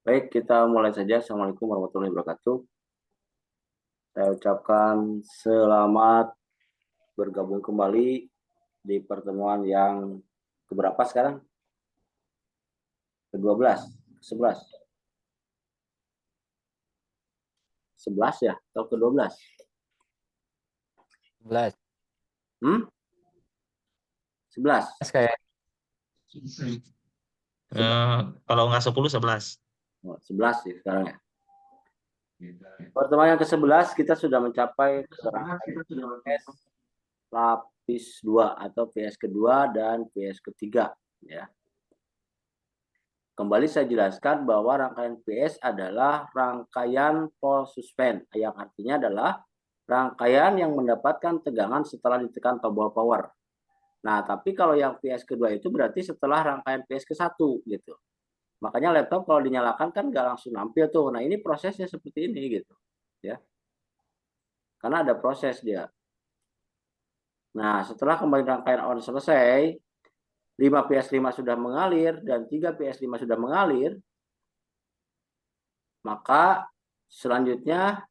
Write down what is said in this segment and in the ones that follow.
Baik, kita mulai saja. Assalamualaikum warahmatullahi wabarakatuh. Saya ucapkan selamat bergabung kembali di pertemuan yang keberapa sekarang? Ke-12, ke-11. 11 ya? Atau ke-12? 11. 11? Kayak kalau nggak 10, 11. Oh, 11 sih sekarang ya. Pertemuan yang ke-11 kita sudah mencapai PS lapis 2 atau PS kedua dan PS ketiga ya. Kembali saya jelaskan bahwa rangkaian PS adalah rangkaian pole suspend, yang artinya adalah rangkaian yang mendapatkan tegangan setelah ditekan tombol power. Nah, tapi kalau yang PS kedua itu berarti setelah rangkaian PS ke-1 gitu. Makanya laptop kalau dinyalakan kan nggak langsung nampil tuh. Nah, ini prosesnya seperti ini gitu. Ya. Karena ada proses dia. Nah, setelah kembali rangkaian on selesai, 5 PS5 sudah mengalir dan 3 PS5 sudah mengalir, maka selanjutnya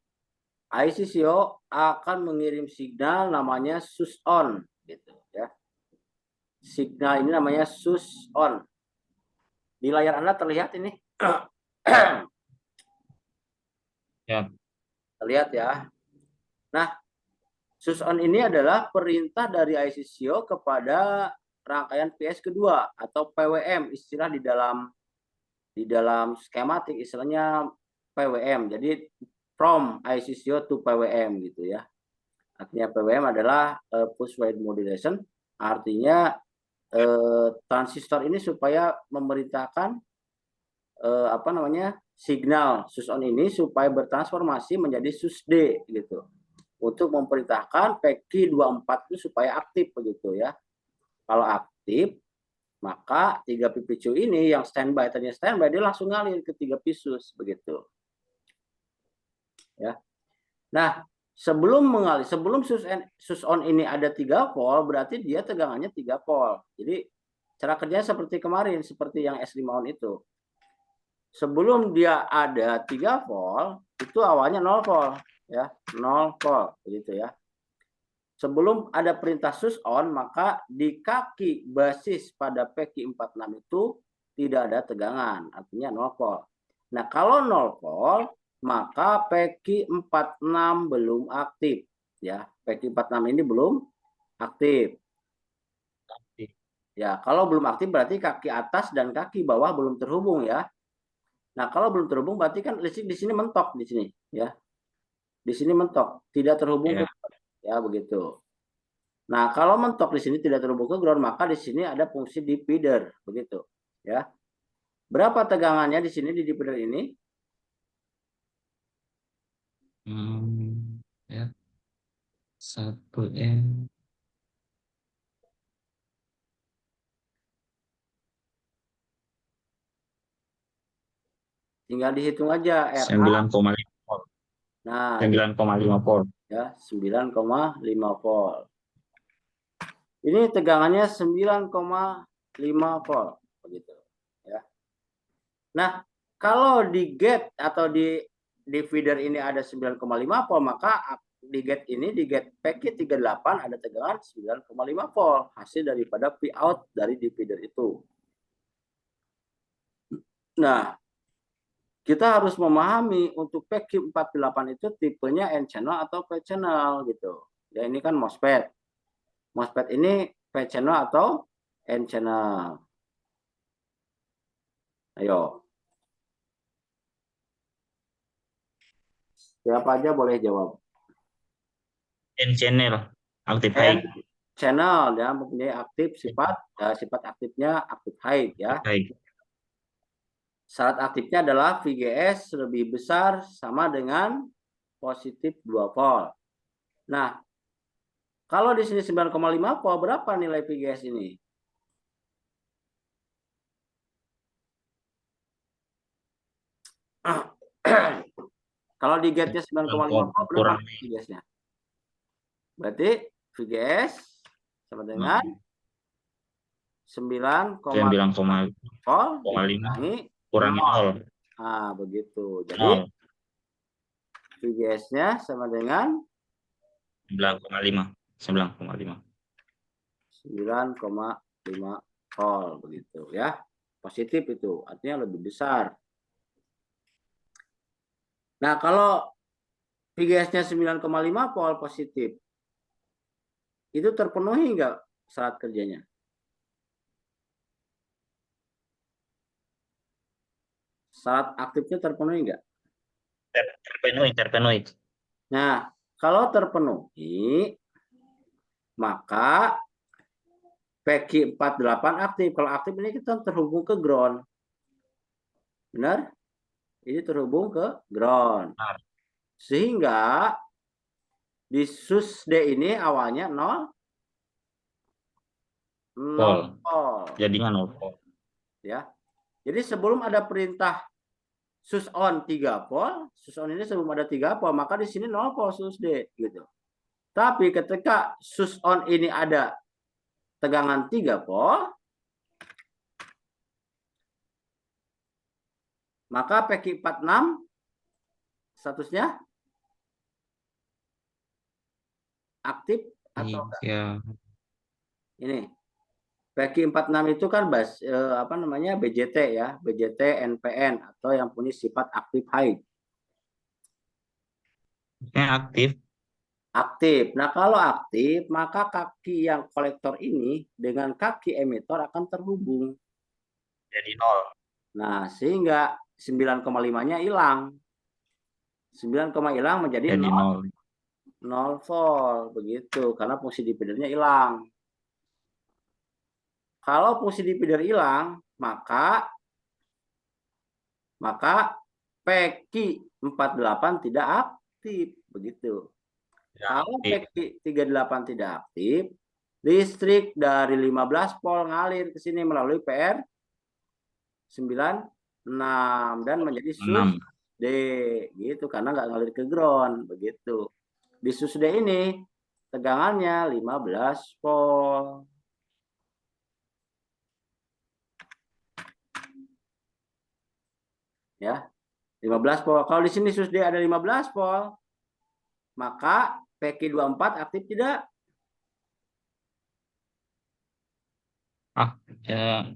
ICCO akan mengirim signal namanya SUS on gitu ya. Signal ini namanya SUS on. Di layar Anda terlihat ini? Ya. Terlihat ya. Nah, SUS on ini adalah perintah dari ICCO kepada rangkaian PS kedua atau PWM, istilah di dalam skematik istilahnya PWM. Jadi from ICCO to PWM gitu ya. Artinya PWM adalah push wide modulation, artinya transistor ini supaya memerintahkan signal SUS on ini supaya bertransformasi menjadi SUS D gitu. Untuk memerintahkan PEKI 24 itu supaya aktif begitu ya. Kalau aktif, maka 3 PPCU ini yang standby, tadinya standby dia langsung ngalir ke 3 pisus begitu. Ya. Nah, sebelum SUS on ini ada 3 volt, berarti dia tegangannya 3 volt. Jadi cara kerjanya seperti kemarin, seperti yang S5 on itu. Sebelum dia ada 3 volt, itu awalnya 0 volt ya, 0 volt begitu ya. Sebelum ada perintah SUS on, maka di kaki basis pada PEKI 46 itu tidak ada tegangan, artinya 0 volt. Nah, kalau 0 volt, maka PEKI 46 belum aktif ya. PEKI 46 ini belum aktif. Ya, kalau belum aktif berarti kaki atas dan kaki bawah belum terhubung ya. Nah, kalau belum terhubung berarti kan listrik di sini mentok di sini ya. Di sini mentok, tidak terhubung ke ya begitu. Nah, kalau mentok di sini tidak terhubung ke ground, maka di sini ada fungsi divider begitu ya. Berapa tegangannya di sini di divider ini? Ya. 1 M. Tinggal dihitung aja RA. 9,5 volt. Nah, 9,5 volt. Ya, 9,5 volt. Ini tegangannya 9,5 volt begitu ya. Nah, kalau di gate atau di feeder ini ada 9,5 volt, maka di gate ini, di gate PEKI 38 ada tegangan 9,5 volt hasil daripada P out dari di feeder itu. Nah, kita harus memahami untuk PEKI 48 itu tipenya N channel atau P channel gitu. Ya, ini kan MOSFET. MOSFET ini P channel atau N channel. Ayo. Siapa aja boleh jawab. N channel aktif N high. channel ya, mempunyai sifat aktifnya aktif high ya. High. Syarat aktifnya adalah VGS lebih besar sama dengan positif 2 volt. Nah, kalau di sini 9,5 volt, berapa nilai VGS ini? Kalau di gate-nya 9,5 volt, berapa VGS-nya? Berarti VGS sama dengan 9,5 volt kurangi 0. Ah, begitu. Jadi 0. VGS-nya sama dengan 9,5. 9,5. 9,5 volt begitu ya. Positif itu, artinya lebih besar. Nah, kalau VGS-nya 9,5 volt positif, itu terpenuhi nggak syarat kerjanya? Syarat aktifnya terpenuhi nggak? Terpenuhi, terpenuhi. Nah, kalau terpenuhi, maka PQ48 aktif. Kalau aktif ini kita terhubung ke ground. Benar? Ini terhubung ke ground. Benar. Sehingga di SUS D ini awalnya 0 Volt. volt Jadinya 0 volt. ya. Jadi sebelum ada perintah SUS on 3 volt, SUS on ini sebelum ada 3 volt, maka di sini 0 volt SUS D gitu. Tapi ketika SUS on ini ada tegangan 3 volt, maka PQ46 statusnya aktif atau enggak? 3. Ini PQ46 itu kan BJT ya, BJT NPN atau yang punya sifat aktif high. Aktif. Aktif. Nah, kalau aktif, maka kaki yang kolektor ini dengan kaki emitor akan terhubung. Jadi 0. Nah, sehingga 9,5-nya hilang. 9, hilang menjadi Jadi 0. 0 volt begitu karena fungsi dividernya hilang. Kalau fungsi divider hilang, maka PQ48 tidak aktif begitu. Kalau PQ38 tidak aktif, listrik dari 15 volt ngalir ke sini melalui PR 96 dan menjadi SUS 6. D gitu karena nggak ngalir ke ground begitu. Di SUS D ini tegangannya 15 volt. Ya, 15 volt. Kalau di sini SUS D ada 15 volt, maka PQ24 aktif tidak? Aktif.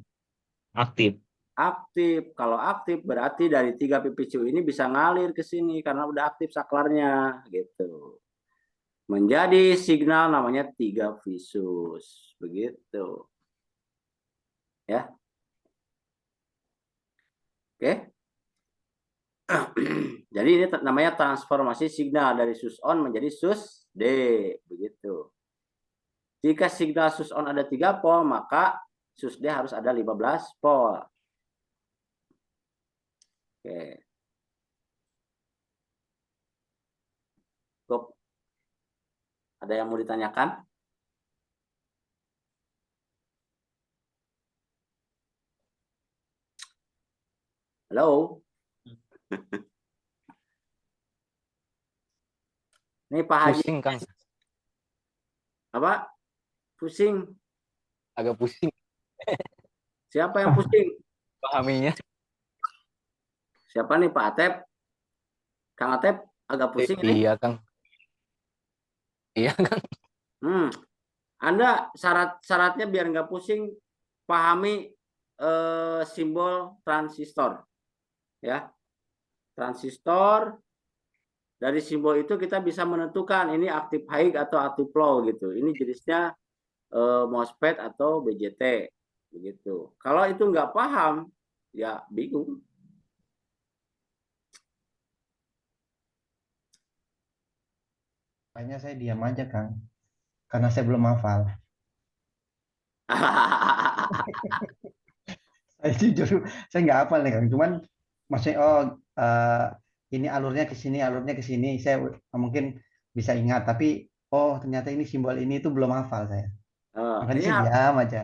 Aktif. Kalau aktif berarti dari 3 PPCU ini bisa ngalir ke sini karena udah aktif saklarnya gitu. Menjadi signal namanya 3 visus. Begitu. Ya. Oke. Jadi ini namanya transformasi signal dari SUS on menjadi SUS D. Begitu. Jika signal SUS on ada 3 volt, maka SUS D harus ada 15 volt. Oke. Cukup. Ada yang mau ditanyakan? Halo? Ini Pak Haji. Pusing, Kang. Apa? Pusing. Agak pusing Siapa yang pusing? pahaminya. Siapa nih Pak Atep? Kang Atep agak pusing nih. Iya, Kang. Iya, Kang. Anda syaratnya biar nggak pusing, pahami simbol transistor. Ya. Transistor, dari simbol itu kita bisa menentukan ini aktif high atau aktif low gitu. Ini jenisnya MOSFET atau BJT begitu. Kalau itu nggak paham, ya bingung. Makanya saya diam aja, Kang. Karena saya belum hafal. Saya jujur, saya nggak hafal nih, Kang. Cuman maksudnya, ini alurnya ke sini, alurnya ke sini. Saya mungkin bisa ingat, tapi ternyata ini simbol ini itu belum hafal saya. Makanya Ini saya diam aja.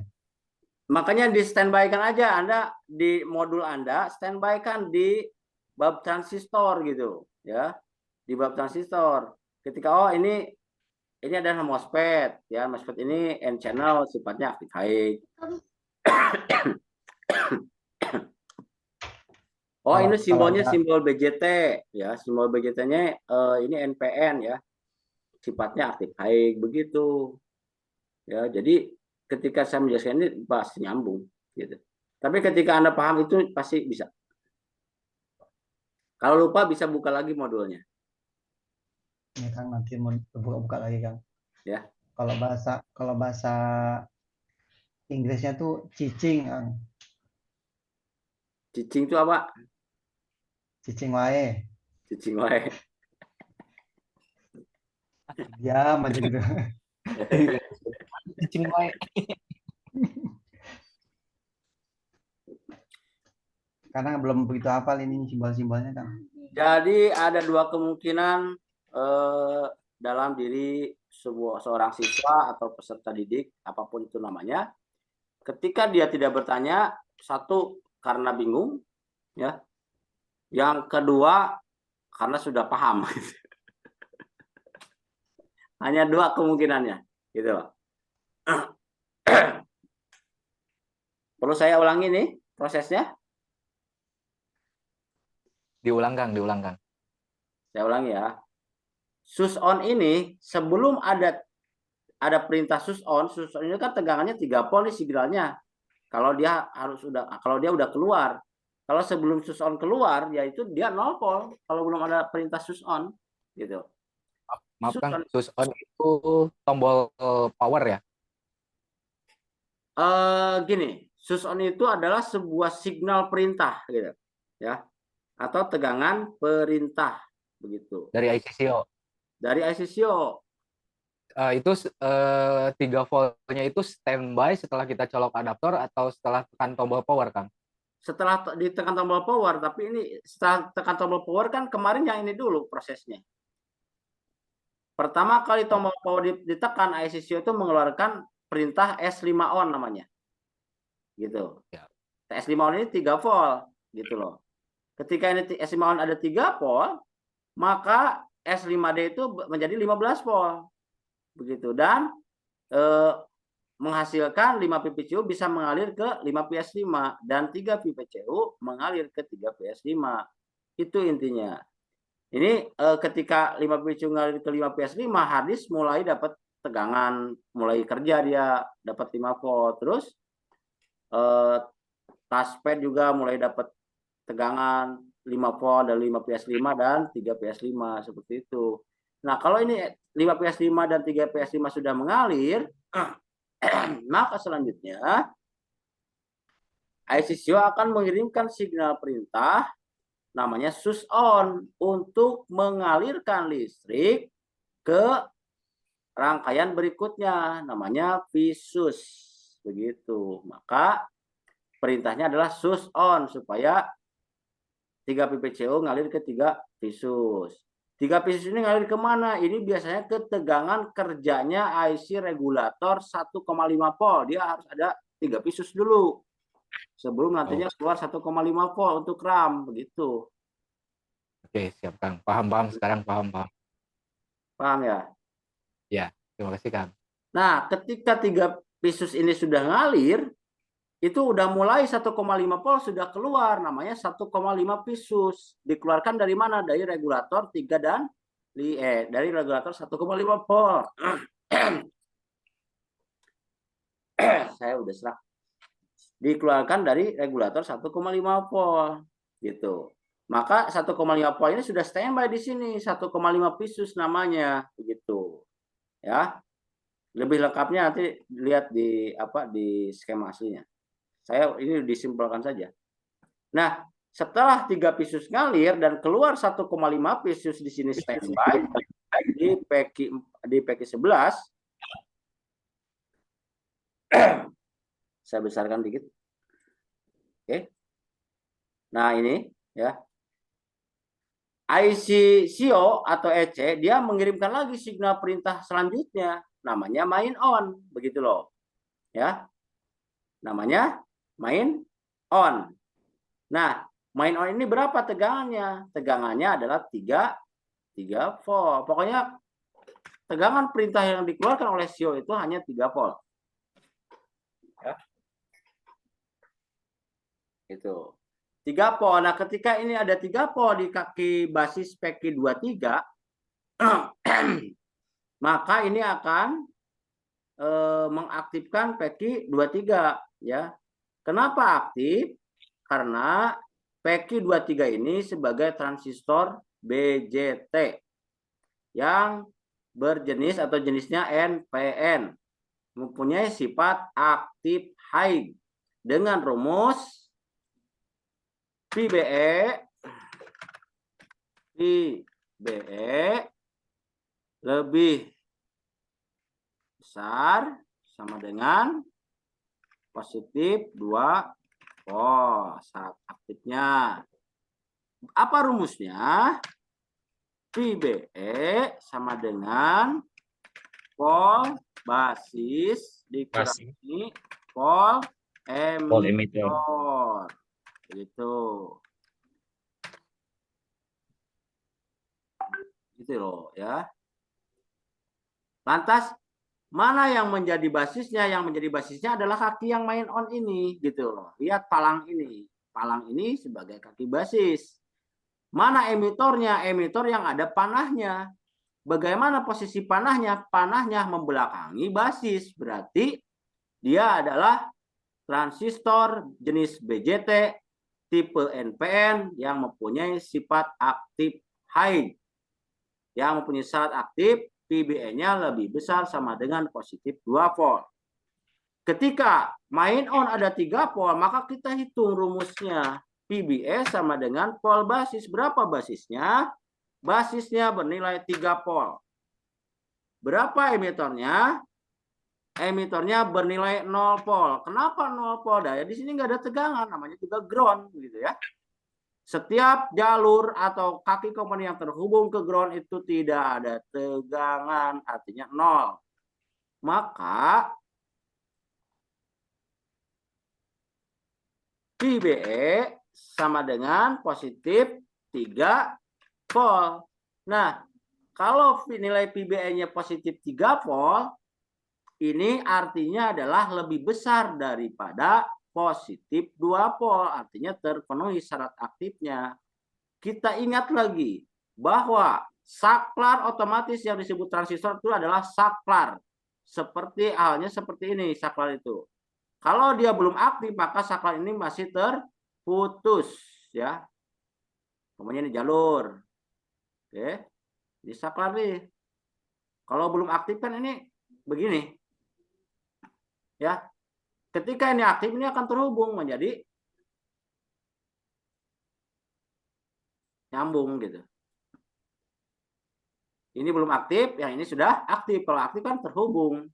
makanya di standby-kan aja Anda di modul Anda, standby-kan di bab transistor gitu, ya. Di bab transistor. Ketika ini adalah MOSFET, ya. MOSFET ini N channel sifatnya aktif high. Oh, Kalau ini simbolnya ada simbol BJT ya, simbol BJT-nya ini NPN ya. Sifatnya aktif high begitu. Ya, jadi ketika saya menjelaskan ini pasti nyambung gitu. Tapi ketika Anda paham itu pasti bisa. Kalau lupa bisa buka lagi modulnya ini Kang nanti mau buka-buka lagi Kang. ya. Kalau bahasa Inggrisnya tuh cicing Kang. Cicing itu apa? Cicing wae. Cicing wae. Diam aja gitu. Cicing wae. Karena belum begitu hafal ini simbol-simbolnya Kang. Jadi ada dua kemungkinan dalam diri seorang siswa atau peserta didik, apapun itu namanya. Ketika dia tidak bertanya, satu karena bingung, ya. Yang kedua karena sudah paham. Hanya dua kemungkinannya, gitu. Perlu saya ulangi nih prosesnya? Diulang Kang, diulang Kang. Saya ulangi ya. Sus on ini sebelum ada perintah sus on ini kan tegangannya 3 volt nih signalnya. Kalau dia udah keluar. Kalau sebelum sus on keluar, yaitu dia 0 volt kalau belum ada perintah sus on gitu. Maaf Sus Kang, on, switch on itu tombol power ya? gini, sus on itu adalah sebuah signal perintah gitu ya. Atau tegangan perintah begitu. Dari ICCO. Dari ICCO. Itu 3 voltnya itu standby setelah kita colok adaptor atau setelah tekan tombol power Kang? Setelah ditekan tombol power, tapi ini setelah tekan tombol power kan kemarin yang ini dulu prosesnya. Pertama kali tombol power ditekan, ICCO itu mengeluarkan perintah S5 on namanya. Gitu. Ya. S5 on ini 3 volt gitu loh. Ketika ini S5 on ada 3 volt, maka S5D itu menjadi 15 volt. Begitu. Dan menghasilkan 5 PPCU bisa mengalir ke 5 PS5 dan 3 PPCU mengalir ke 3 PS5. Itu intinya. Ini ketika 5 PPCU mengalir ke 5 PS5, harddisk mulai dapat tegangan, mulai kerja dia dapat 5 volt. Terus touchpad juga mulai dapat tegangan 5 volt dan 5 PS5 dan 3 PS5 seperti itu. Nah, kalau ini 5 PS5 dan 3 PS5 sudah mengalir, maka selanjutnya ICCO akan mengirimkan signal perintah namanya sus on untuk mengalirkan listrik ke rangkaian berikutnya namanya Vsus begitu. Maka perintahnya adalah sus on supaya 3 PPCO ngalir ke 3 Vsus. 3 Vsus ini ngalir kemana? Ini biasanya ke tegangan kerjanya IC regulator 1,5 volt. Dia harus ada 3 Vsus dulu. Sebelum nantinya keluar 1,5 volt untuk RAM. Begitu. Oke, siap Kang. Paham sekarang, paham. Paham ya? Ya, terima kasih Kang. Nah, ketika 3 Vsus ini sudah ngalir, itu udah mulai 1,5 volt sudah keluar, namanya 1,5 Vsus. Dikeluarkan dari mana? Dari regulator 3 dan dari regulator 1,5 volt. Saya udah serak. Dikeluarkan dari regulator 1,5 volt gitu. Maka 1,5 volt ini sudah standby di sini, 1,5 Vsus namanya begitu. Ya. Lebih lengkapnya nanti lihat di skema aslinya. Saya ini disimpulkan saja. Nah, setelah 3 Vsus ngalir dan keluar 1,5 Vsus di sini standby di PQ 11, saya besarkan dikit. Oke. Nah, ini ya. ICCO atau EC dia mengirimkan lagi signal perintah selanjutnya namanya main on, begitu loh. Ya. Namanya main on. Nah, main on ini berapa tegangannya? Tegangannya adalah 3 volt. Pokoknya tegangan perintah yang dikeluarkan oleh CO itu hanya 3 volt. Ya. Itu. 3 pol. Nah, ketika ini ada 3 pol di kaki basis PQ23, maka ini akan mengaktifkan PQ23 ya. Kenapa aktif? Karena PQ23 ini sebagai transistor BJT yang berjenis atau jenisnya NPN, mempunyai sifat aktif high dengan rumus PBE lebih besar sama dengan positif 2 volt saat aktifnya. Apa rumusnya? PBE sama dengan pol basis dikurangi pol emitor. Gitu. Gitu loh ya. Lantas mana yang menjadi basisnya? Yang menjadi basisnya adalah kaki yang main on ini gitu loh. Lihat palang ini. Palang ini sebagai kaki basis. Mana emitornya? Emitor yang ada panahnya. Bagaimana posisi panahnya? Panahnya membelakangi basis. Berarti dia adalah transistor jenis BJT tipe NPN yang mempunyai sifat aktif high. Yang mempunyai syarat aktif PBE-nya lebih besar sama dengan positif 2 volt. Ketika main on ada 3 volt, maka kita hitung rumusnya. PBE sama dengan pol basis. Berapa basisnya? Basisnya bernilai 3 volt. Berapa emitornya? Emitornya bernilai 0 volt. Kenapa 0 volt? Ya, di sini nggak ada tegangan, namanya juga ground gitu ya. Setiap jalur atau kaki komponen yang terhubung ke ground itu tidak ada tegangan, artinya 0. Maka PBE sama dengan positif 3 volt. Nah, kalau nilai PBE-nya positif 3 volt, ini artinya adalah lebih besar daripada positif 2 volt, artinya terpenuhi syarat aktifnya. Kita ingat lagi bahwa saklar otomatis yang disebut transistor itu adalah saklar. Seperti halnya seperti ini saklar itu. Kalau dia belum aktif, maka saklar ini masih terputus ya. Kemudian ini jalur. Oke. Ini saklar nih. Kalau belum aktif kan ini begini. Ya. Ketika ini aktif, ini akan terhubung menjadi nyambung gitu. Ini belum aktif, yang ini sudah aktif. Kalau aktif kan terhubung.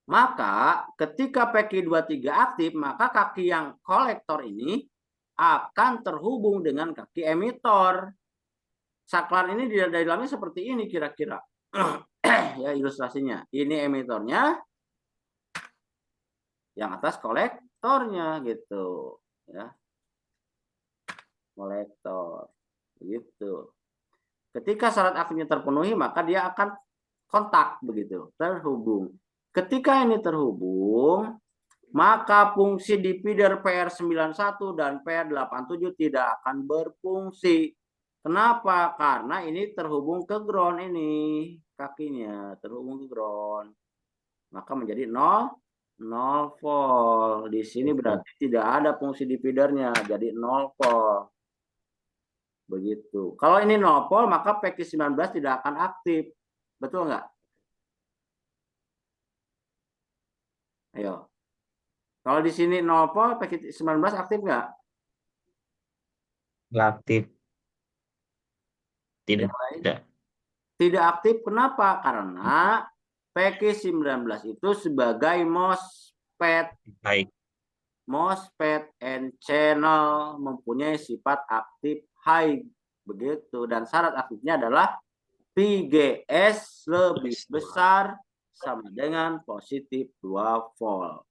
Maka ketika PQ23 aktif, maka kaki yang kolektor ini akan terhubung dengan kaki emitor. Saklar ini di dalamnya seperti ini kira-kira. Ya ilustrasinya. Ini emitornya, yang atas kolektornya gitu. Ya. Kolektor. Begitu. Ketika syarat aktifnya terpenuhi, maka dia akan kontak begitu, terhubung. Ketika ini terhubung, maka fungsi divider PR91 dan PR87 tidak akan berfungsi. Kenapa? Karena ini terhubung ke ground ini, kakinya terhubung ke ground. Maka menjadi 0 volt. Di sini berarti tidak ada fungsi dividernya, jadi 0 volt. Begitu. Kalau ini 0 volt, maka PQ19 tidak akan aktif. Betul nggak? Ayo. Kalau di sini 0 volt, PQ19 aktif nggak? Nggak aktif. Tidak. Tidak aktif. Kenapa? Karena PQ19 itu sebagai MOSFET. Baik. MOSFET N channel mempunyai sifat aktif high. Begitu. Dan syarat aktifnya adalah PGS lebih besar sama dengan positif 2 volt.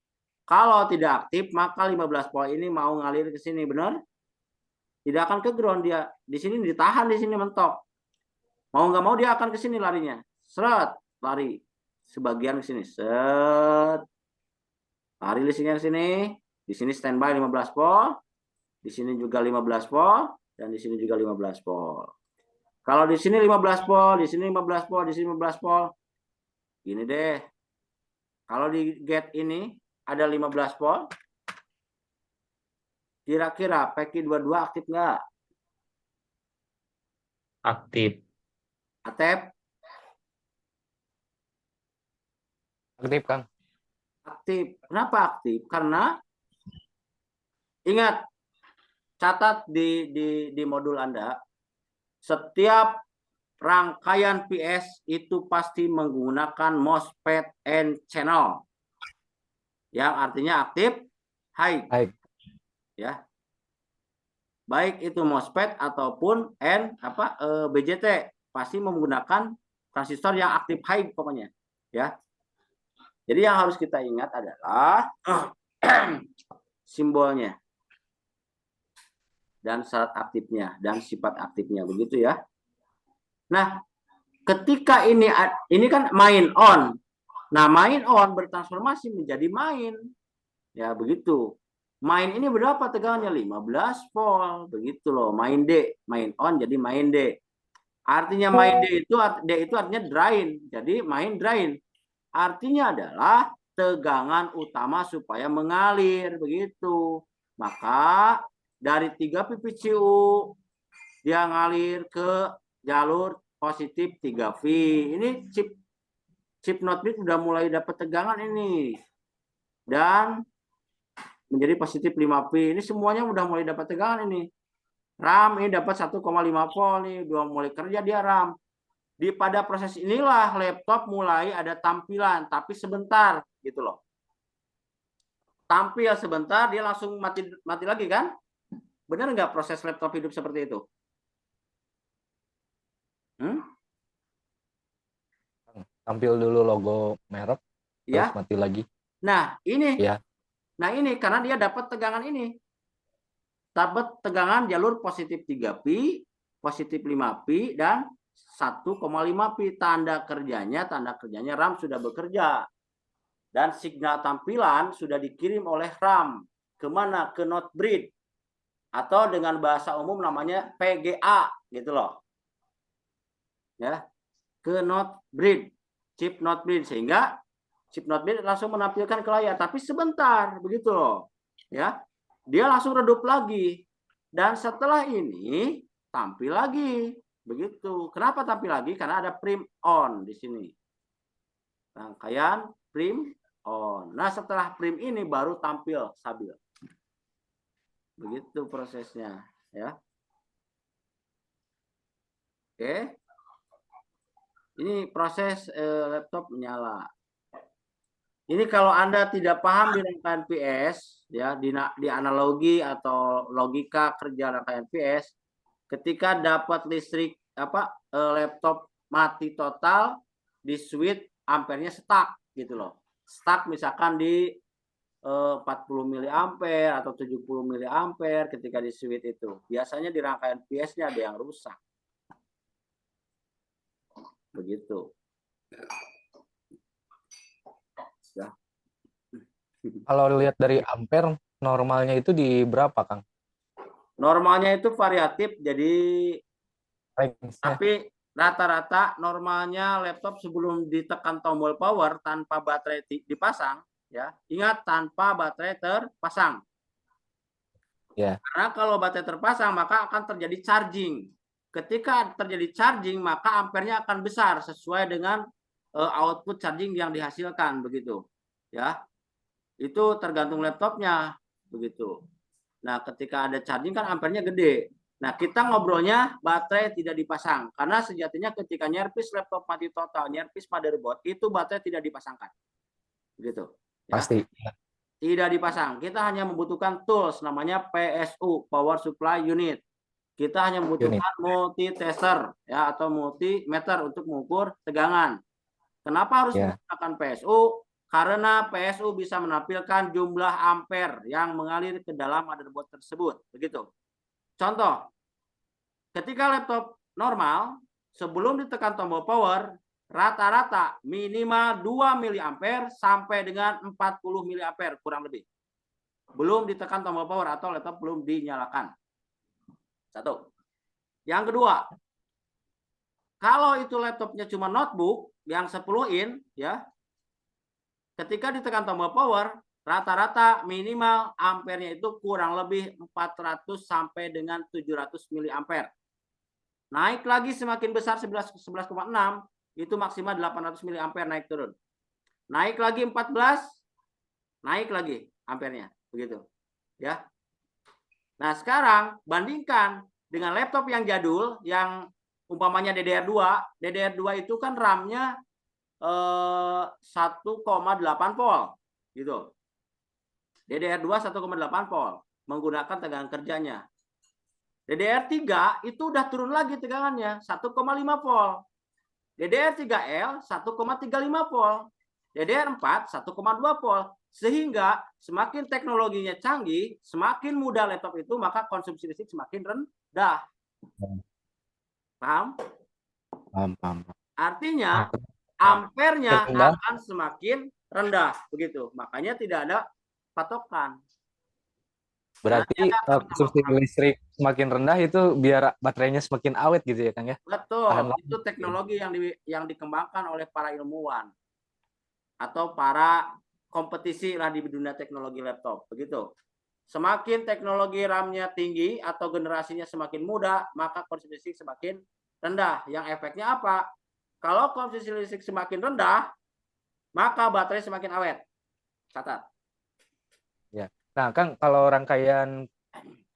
Kalau tidak aktif, maka 15 volt ini mau ngalir ke sini, benar? Tidak akan ke ground dia. Di sini ditahan, di sini mentok. Mau nggak mau dia akan ke sini larinya. Seret, lari. Sebagian ke sini. Set. Lari listriknya ke sini. Di sini standby 15 volt, di sini juga 15 volt, dan di sini juga 15 volt. Kalau di sini 15 volt, di sini 15 volt, di sini 15 volt. Gini deh. Kalau di gate ini ada 15 volt, kira-kira PQ22 aktif nggak? Aktif. Aktif? Aktif, Kang. Aktif. Kenapa aktif? Karena ingat, catat di modul Anda, setiap rangkaian PS itu pasti menggunakan MOSFET N channel, yang artinya aktif high. Baik. Ya, baik itu MOSFET ataupun BJT pasti menggunakan transistor yang aktif high pokoknya, ya. Jadi yang harus kita ingat adalah simbolnya dan syarat aktifnya dan sifat aktifnya, begitu ya. Nah, ketika ini kan main on. Nah, main on bertransformasi menjadi main. Ya, begitu. Main ini berapa tegangannya? 15 volt, begitu loh. Main D, main on jadi main D. Artinya main D itu artinya drain. Jadi main drain. Artinya adalah tegangan utama supaya mengalir, begitu. Maka dari 3 PPCU dia ngalir ke jalur positif 3V. Ini chip not bit udah mulai dapat tegangan ini. Dan menjadi positif 5V. Ini semuanya udah mulai dapat tegangan ini. RAM ini dapat 1,5 volt nih, udah mulai kerja dia RAM. Pada proses inilah laptop mulai ada tampilan, tapi sebentar gitu loh. Tampil sebentar, dia langsung mati lagi kan? Benar nggak proses laptop hidup seperti itu? Tampil dulu logo merek, Ya. terus mati lagi. Nah ini, Ya. Nah ini karena dia dapat tegangan ini, dapat tegangan jalur positif 3pi, positif 5pi, dan 1,5pi. Tanda kerjanya RAM sudah bekerja. Dan signal tampilan sudah dikirim oleh RAM. Kemana? Ke not bridge. Atau dengan bahasa umum namanya PGA. Gitu loh. Ya, ke not bridge. Chip not bridge. Sehingga chip not bridge langsung menampilkan ke layar. Tapi sebentar. Begitu loh. Ya, dia langsung redup lagi. Dan setelah ini tampil lagi. Begitu. Kenapa tampil lagi? Karena ada prim on di sini. Rangkaian prim on. Nah, setelah prim ini baru tampil stabil. Begitu prosesnya, ya. Oke. Ini proses laptop menyala. Ini kalau Anda tidak paham di rangkaian PS, ya, di analogi atau logika kerja rangkaian PS, ketika dapat listrik laptop mati total, di switch ampernya stuck gitu loh. Stuck misalkan di 40 mA atau 70 mA ketika di switch itu. Biasanya di rangkaian PS-nya ada yang rusak. Begitu. Ya. Kalau lihat dari ampere, normalnya itu di berapa, Kang? Normalnya itu variatif, jadi Range-nya. tapi rata-rata normalnya laptop sebelum ditekan tombol power tanpa baterai dipasang, ya, ingat tanpa baterai terpasang. Ya. Karena kalau baterai terpasang maka akan terjadi charging. Ketika terjadi charging maka ampernya akan besar sesuai dengan output charging yang dihasilkan, begitu. Ya. Itu tergantung laptopnya, begitu. Nah, ketika ada charging kan ampernya gede. Nah, kita ngobrolnya baterai tidak dipasang. Karena sejatinya ketika nyerpis laptop mati total, nyerpis motherboard, itu baterai tidak dipasangkan. Begitu. Ya. Pasti. Tidak dipasang. Kita hanya membutuhkan tools, namanya PSU, Power Supply Unit. Kita hanya membutuhkan multitester, ya, atau multimeter untuk mengukur tegangan. Kenapa harus menggunakan PSU? Karena PSU bisa menampilkan jumlah ampere yang mengalir ke dalam motherboard tersebut. Begitu. Contoh, ketika laptop normal, sebelum ditekan tombol power, rata-rata minimal 2 mA sampai dengan 40 mA kurang lebih. belum ditekan tombol power atau laptop belum dinyalakan. Satu. Yang kedua, kalau itu laptopnya cuma notebook yang 10 in, ya, ketika ditekan tombol power, rata-rata minimal ampernya itu kurang lebih 400 sampai dengan 700 miliampere. Naik lagi semakin besar 11,6 itu maksimal 800 miliampere naik turun. Naik lagi 14, naik lagi ampernya, begitu. Ya. Nah, sekarang bandingkan dengan laptop yang jadul yang umpamanya DDR2. DDR2 itu kan RAM-nya 1,8 volt gitu. DDR2 1,8 volt menggunakan tegangan kerjanya. DDR3 itu udah turun lagi tegangannya 1,5 volt. DDR3L 1,35 volt. DDR4 1,2 volt. Sehingga semakin teknologinya canggih, semakin mudah laptop itu, maka konsumsi listrik semakin rendah. Paham? Paham. Artinya ampernya Rendah. akan semakin rendah, begitu. Makanya tidak ada patokan. Berarti konsumsi listrik semakin rendah itu biar baterainya semakin awet gitu ya, Kang ya? Betul, Tahan lama. itu teknologi yang dikembangkan oleh para ilmuwan atau para kompetisi lah di dunia teknologi laptop, begitu. Semakin teknologi RAM-nya tinggi atau generasinya semakin muda, maka konsumsi listrik semakin rendah. Yang efeknya apa? Kalau konsumsi listrik semakin rendah, maka baterai semakin awet. Catat. Ya. Nah, Kang, kalau rangkaian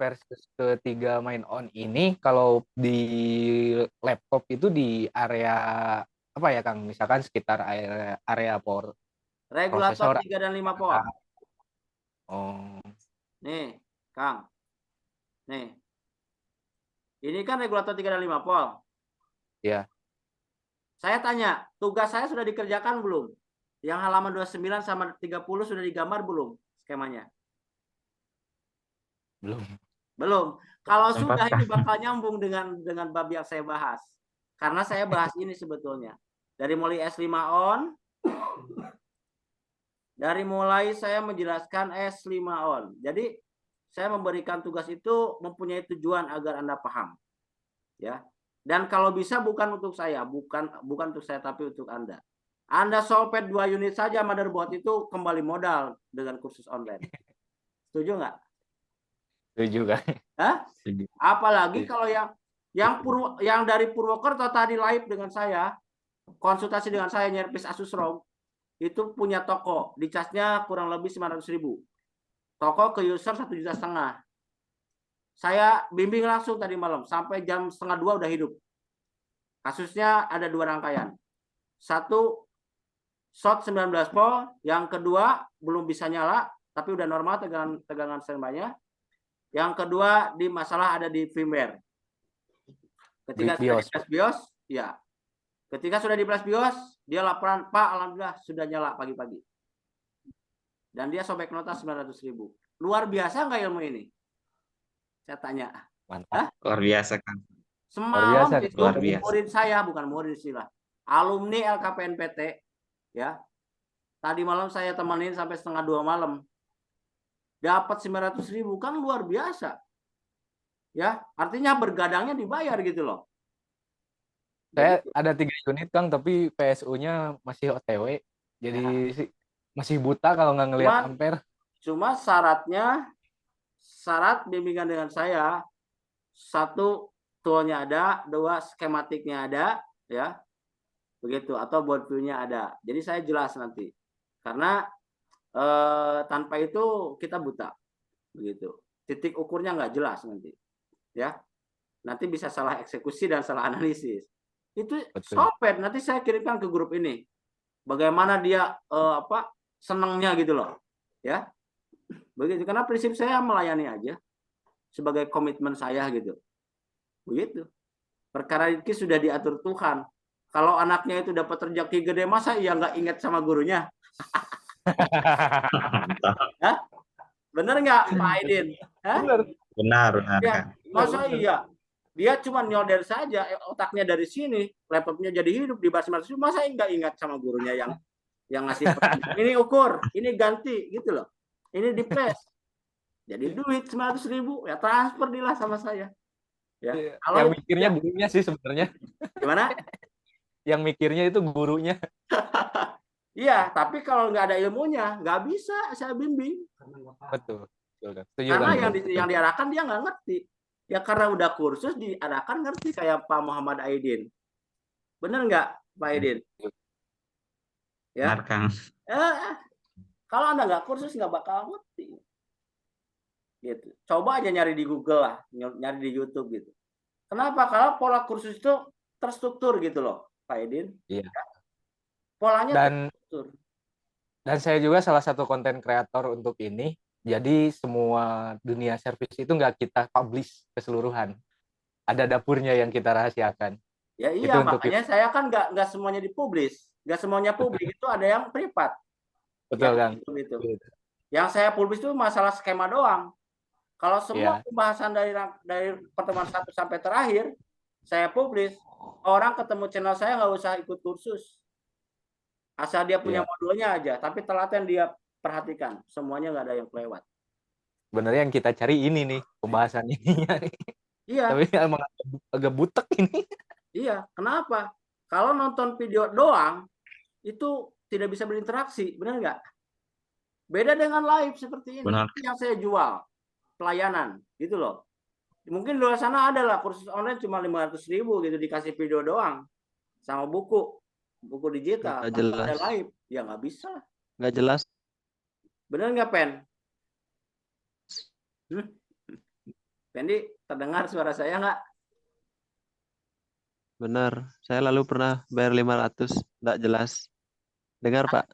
versus ketiga main on ini, kalau di laptop itu di area apa ya, Kang? Misalkan sekitar area power Regulator prosesor. 3 dan 5 volt. Oh, Nih, Kang. Nih. Ini kan regulator 3 dan 5 volt. iya. Saya tanya, tugas saya sudah dikerjakan belum? Yang halaman 29 sama 30 sudah digambar belum skemanya? Belum. Belum. Kalau Sempat, sudah Kang. ini bakal nyambung dengan bab yang saya bahas. Karena saya bahas ini sebetulnya. Dari mulai S5 on, dari mulai saya menjelaskan S5 on. Jadi saya memberikan tugas itu mempunyai tujuan agar Anda paham. Ya. Dan kalau bisa bukan untuk saya, bukan untuk saya tapi untuk Anda. Anda solpet 2 unit saja motherboard itu kembali modal dengan kursus online. Setuju nggak? Setuju, Kang. Hah? Setuju. Apalagi kalau yang dari Purwokerto tadi live dengan saya, konsultasi dengan saya nyervis Asus ROG, itu punya toko, dicasnya kurang lebih 900.000. Toko ke user 1,5 juta. Saya bimbing langsung tadi malam sampai jam 1:30 udah hidup. Kasusnya ada 2 rangkaian. Satu short 19 volt, yang kedua belum bisa nyala tapi udah normal tegangan standby-nya. Yang kedua di masalah ada di firmware. Ketika Di BIOS. sudah di BIOS, ya. Ketika sudah di flash BIOS, dia laporan, "Pak, alhamdulillah sudah nyala pagi-pagi." Dan dia sobek nota 900.000. Luar biasa nggak ilmu ini? Saya tanya. Mantap. Luar biasa, Kang. Semalam biasa, itu luar biasa. murid saya, bukan murid istilah, alumni LKPNPT, ya. Tadi malam saya temenin sampai 1:30 malam. Dapat 900.000, kan luar biasa. Ya, artinya bergadangnya dibayar gitu loh. Saya ada 3 unit, Kang, tapi PSU-nya masih OTW. Jadi masih buta kalau nggak ngelihat ampere. Cuma syarat bimbingan dengan saya, 1 toolnya ada, 2 skematiknya ada, ya. Begitu, atau board view-nya ada. Jadi saya jelas nanti. Karena tanpa itu kita buta. Begitu. Titik ukurnya nggak jelas nanti. Ya. Nanti bisa salah eksekusi dan salah analisis. Itu solpet, nanti saya kirimkan ke grup ini. Bagaimana dia senangnya gitu loh. Ya. Begitu, karena prinsip saya melayani aja sebagai komitmen saya gitu. Begitu. Perkara rezeki sudah diatur Tuhan. Kalau anaknya itu dapat rezeki gede, masa ia nggak ingat sama gurunya? Hah? Bener nggak, Pak Aidin? Hah? Benar, Ya, Kang. masa iya? Dia cuma nyolder saja, otaknya dari sini, laptopnya jadi hidup di bawah 900.000, masa nggak ingat sama gurunya yang ngasih ini ukur, ini ganti gitu loh. Ini di flash. Jadi duit 900.000 ya transfer dilah sama saya. Ya, Yang kalau mikirnya gurunya sih sebenarnya. gimana? Yang mikirnya itu gurunya. Iya, tapi kalau nggak ada ilmunya, nggak bisa saya bimbing. Betul. Betul kan. Setuju Karena kan. yang diarahkan dia nggak ngerti. Ya karena udah kursus diarahkan ngerti kayak Pak Muhammad Aidin. Bener nggak, Pak Aidin? Ya, Benar, Kang. kalau Anda nggak kursus nggak bakal ngerti. Gitu. Coba aja nyari di Google lah, nyari di YouTube gitu. Kenapa? Kalau pola kursus itu terstruktur gitu loh, Pak Aidin. Iya. Polanya Dan terstruktur. saya juga salah satu konten kreator untuk ini. Jadi semua dunia servis itu nggak kita publish keseluruhan. Ada dapurnya yang kita rahasiakan. Ya Itu iya, untuk makanya saya kan nggak semuanya dipublis, nggak semuanya publik itu ada yang privat. betul Ya, kan. gitu. Yang saya publis itu masalah skema doang. Kalau semua Iya. pembahasan dari pertemuan 1 sampai terakhir saya publis, orang ketemu channel saya nggak usah ikut kursus. Asal dia punya Iya. modulnya aja, tapi telaten dia perhatikan, semuanya nggak ada yang kelewat. Sebenarnya yang kita cari ini nih pembahasan ininya nih. Iya, Tapi emang agak butek ini. iya. Kenapa? Kalau nonton video doang itu tidak bisa berinteraksi, benar nggak? Beda dengan live seperti ini. Benar. Ini yang saya jual, pelayanan, gitu loh. Mungkin di luar sana ada lah kursus online cuma 500.000 gitu dikasih video doang sama buku digital. Nggak Tapi jelas. ada live, ya nggak bisa. Nggak jelas. Benar nggak, Pen? Pendi, terdengar suara saya nggak? Benar. Saya lalu pernah bayar 500. Nggak jelas. Dengar, Pak.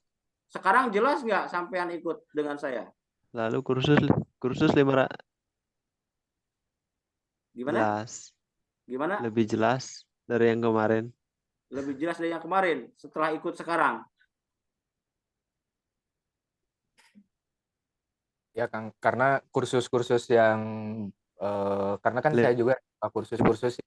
Sekarang jelas nggak sampean ikut dengan saya? Lalu kursus 500. Gimana? Jelas. Gimana? Lebih jelas dari yang kemarin. Lebih jelas dari yang kemarin setelah ikut sekarang. Ya Kang, karena kursus-kursus yang karena kan saya juga kursus-kursus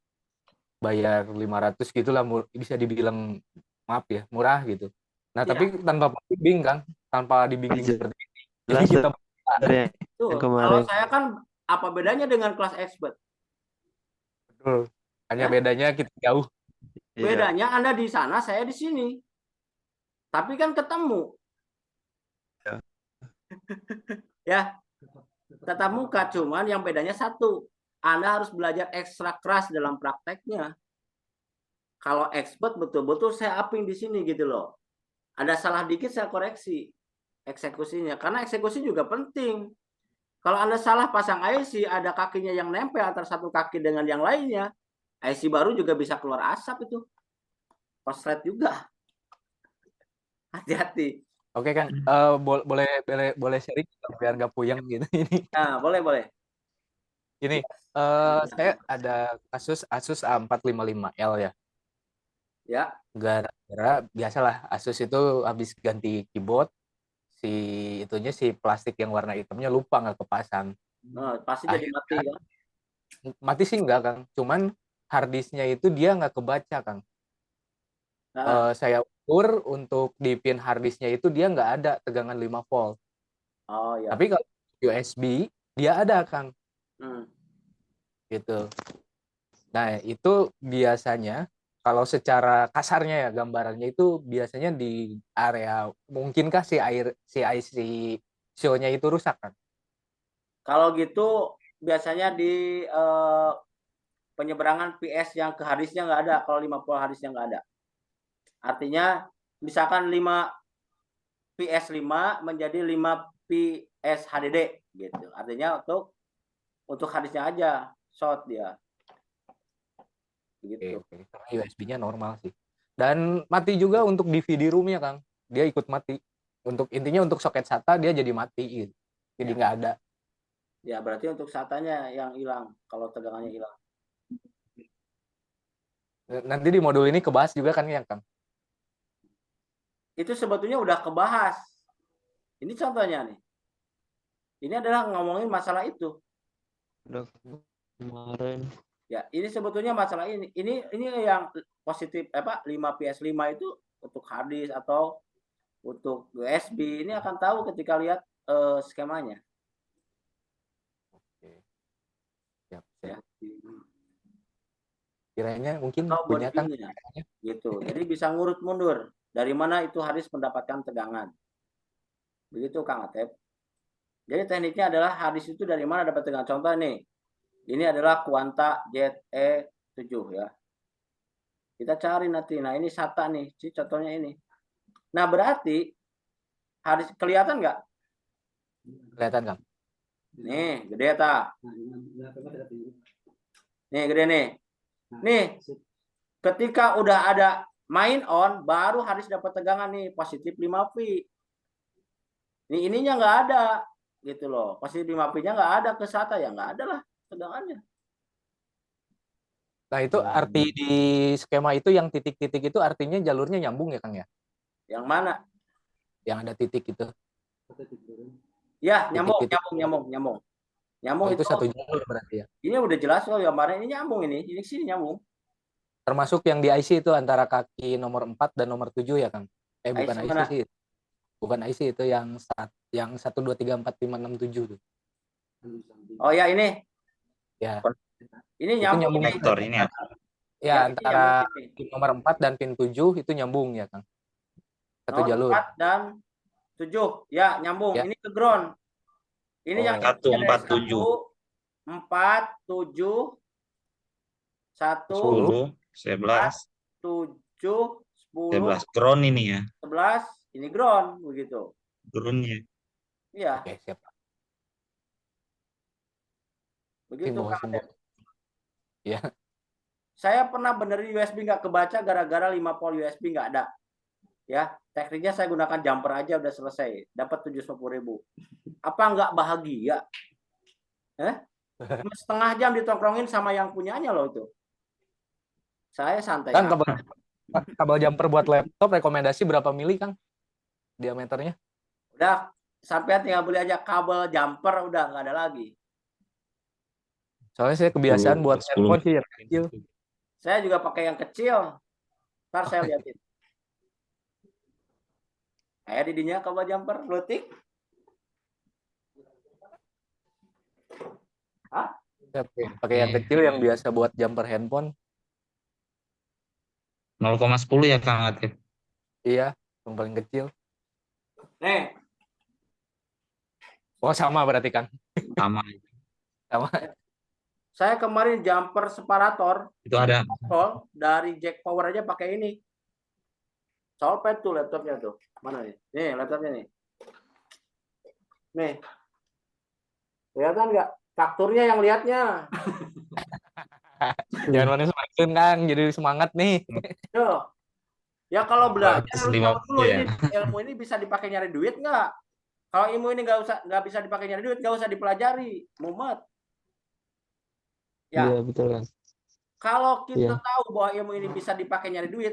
bayar 500 gitulah, bisa dibilang maaf ya murah gitu. Nah, Ya. tapi tanpa bimbing Kang, tanpa dibimbing seperti ini. Jadi Jelas kita dari Tuh, yang kalau kemarin. saya kan apa bedanya dengan kelas expert? betul. Hanya Ya. bedanya kita jauh. Iya. Bedanya Anda di sana, saya di sini. Tapi kan ketemu. Ya. Ya. Tatap muka, cuman yang bedanya satu. Anda harus belajar ekstra keras dalam prakteknya. Kalau expert betul-betul saya upping di sini gitu loh. Ada salah dikit saya koreksi eksekusinya. Karena eksekusi juga penting. Kalau Anda salah pasang IC, ada kakinya yang nempel antara satu kaki dengan yang lainnya, IC baru juga bisa keluar asap itu. Koslet juga. Hati-hati. Oke Kang, boleh sharing biar nggak puyeng gitu ini. Nah, boleh. Ini saya ada kasus Asus A455L ya. Ya. Gara-gara biasalah Asus itu habis ganti keyboard, si plastik yang warna hitamnya lupa nggak kepasang. Nah, pasti jadi mati kan. Mati sih enggak Kang, cuman harddisknya itu dia nggak kebaca Kang. Saya ukur untuk di pin harddisknya itu dia nggak ada tegangan 5 volt. Oh ya. Tapi kalau USB dia ada Kang. Gitu. Nah, itu biasanya kalau secara kasarnya ya gambarannya itu biasanya di area mungkinkah si IC show-nya itu rusak kan? Kalau gitu biasanya di penyeberangan PS yang ke harddisknya nggak ada. Kalau 5 volt harddisknya nggak ada. Artinya misalkan 5 PS5 menjadi 5 PS HDD gitu. Artinya untuk harddisknya aja short dia. Gitu. Oke. USB-nya normal sih. Dan mati juga untuk DVD room-nya Kang. Dia ikut mati. Intinya untuk soket SATA dia jadi mati gitu. Jadi nggak ada. Ya berarti untuk SATA-nya yang hilang kalau tegangannya hilang. Nanti di modul ini kebahas juga kan ya Kang? Itu sebetulnya udah kebahas. Ini contohnya nih. Ini adalah ngomongin masalah itu. Udah kemarin. Ya, ini sebetulnya masalah ini. Ini yang positif 5 PS5 itu untuk harddisk atau untuk USB. Ini akan tahu ketika lihat skemanya. Kiranya mungkin atau punya Kang. bodinya gitu. Jadi bisa ngurut mundur dari mana itu haris mendapatkan tegangan. Begitu Kang Atep. Jadi tekniknya adalah haris itu dari mana dapat tegangan. Contoh nih. Ini adalah Quanta ZE7 ya. Kita cari nanti. Nah, ini SATA nih. Contohnya ini. Nah, berarti haris kelihatan nggak? Kelihatan Kang. Nih, gede ta. Nih, gede nih. Nih, ketika udah ada main on, baru harus dapat tegangan nih, positif 5V. Nih, ininya nggak ada, gitu loh. Positif 5V-nya nggak ada ke SATA, ya nggak ada lah tegangannya. Nah, itu arti di skema itu yang titik-titik itu artinya jalurnya nyambung ya Kang ya? Yang mana? Yang ada titik itu. Ya, nyambung. Oh, itu satu jalur berarti ya. Ini udah jelas loh gambarnya, ini nyambung ini sini nyambung. Termasuk yang di IC itu antara kaki nomor 4 dan nomor 7 ya Kang? Bukan IC mana? sih. Bukan IC itu yang 1 2 3 4 5 6 7 tuh. Oh ya ini. Ya. Ini nyambung ini. Vektor ini ya. Ya, antara pin nomor 4 dan pin 7 itu nyambung ya Kang. Satu nomor jalur. 4 dan 7. Ya, nyambung. Ya. Ini ke ground. Ini yang 1 4 7. 4 7 1 10 11 7 10 11 ground ini ya. 11 ini ground begitu. Groundnya. Iya. Oke, siap. Begitu Kang. Ya. Saya pernah benerin USB nggak kebaca gara-gara 5 volt USB nggak ada. Ya, tekniknya saya gunakan jumper aja udah selesai. Dapat 750.000. Apa nggak bahagia? Setengah jam ditongkrongin sama yang punyanya loh itu. Saya santai. Kang, kabel jumper buat laptop rekomendasi berapa mili Kang? Diameternya? Udah, sampai tinggal beli aja kabel jumper, udah nggak ada lagi. Soalnya saya kebiasaan buat handphone sih yang kecil. Saya juga pakai yang kecil. Ntar saya liatin. Kayak didinya kabel jumper, lutik. Hah? Pakai yang kecil yang biasa buat jumper handphone. 0,10 ya Kang Atep. Iya, yang paling kecil. Nih. Oh, sama berarti Kang. Sama. Sama. Saya kemarin jumper separator. Itu ada. Dari jack power aja pakai ini. Solpet tuh laptopnya tuh. Mana nih? Nih laptopnya nih. Nih. Kelihatan nggak? Fakturnya yang lihatnya. Jangan manis-manisin Kang, jadi semangat nih. Tuh. Ya kalau belajar harus tahu dulu ya. ilmu ini bisa dipakai nyari duit nggak? Kalau ilmu ini nggak bisa dipakai nyari duit, nggak usah dipelajari, mumet. Ya. Iya betul Kang. Kalau kita tahu bahwa ilmu ini bisa dipakai nyari duit,